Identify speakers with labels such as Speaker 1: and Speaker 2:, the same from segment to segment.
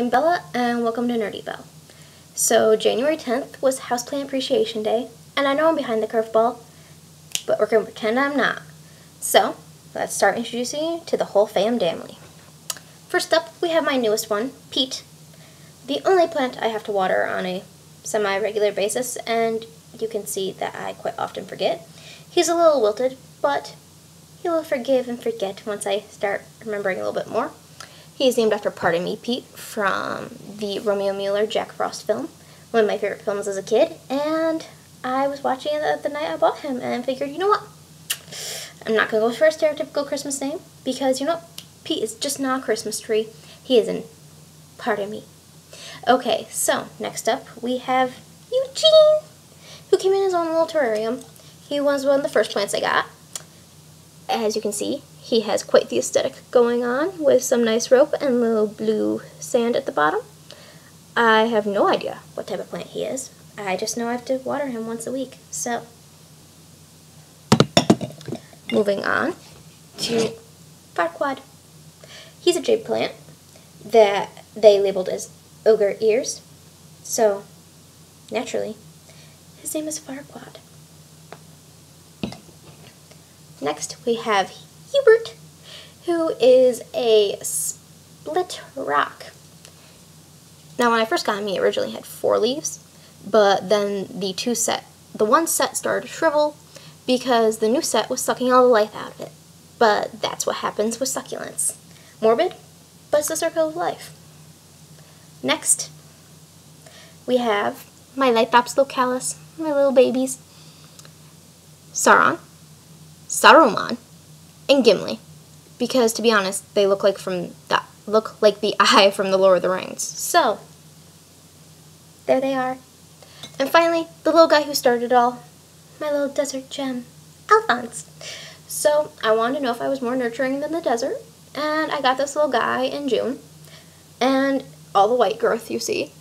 Speaker 1: I'm Bella, and welcome to Nerdy Bell. So, January 10th was Houseplant Appreciation Day, and I know I'm behind the curveball, but we're going to pretend I'm not. So, let's start introducing you to the whole Famn Damily. First up, we have my newest one, Pete, the only plant I have to water on a semi-regular basis, and you can see that I quite often forget. He's a little wilted, but he will forgive and forget once I start remembering a little bit more. He is named after Pardon Me Pete from the Romeo Mueller Jack Frost film, one of my favorite films as a kid, and I was watching it the night I bought him and figured, you know what, I'm not going to go for a stereotypical Christmas name because, you know, Pete is just not a Christmas tree. He is in Pardon Me. Okay, so next up we have Eugene, who came in his own little terrarium. He was one of the first plants I got. As you can see, he has quite the aesthetic going on with some nice rope and little blue sand at the bottom. I have no idea what type of plant he is. I just know I have to water him once a week. So, moving on to Farquaad. He's a jade plant that they labeled as ogre ears. So, naturally, his name is Farquaad. Next, we have Hubert, who is a split rock. Now, when I first got him, he originally had 4 leaves, but then the one set started to shrivel because the new set was sucking all the life out of it. But that's what happens with succulents. Morbid, but it's the circle of life. Next, we have my Lithops localis, my little babies, Sauron, Saruman, and Gimli, because to be honest, they look like the eye from the Lord of the Rings. So, there they are. And finally, the little guy who started it all, my little desert gem, Alphonse. So, I wanted to know if I was more nurturing than the desert, and I got this little guy in June, and all the white growth you see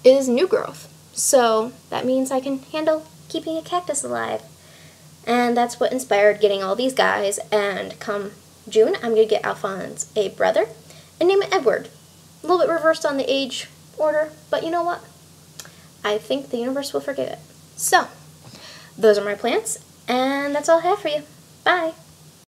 Speaker 1: is new growth. So, that means I can handle keeping a cactus alive. And that's what inspired getting all these guys, and come June, I'm going to get Alphonse a brother and name it Edward. A little bit reversed on the age order, but you know what? I think the universe will forgive it. So, those are my plants, and that's all I have for you. Bye!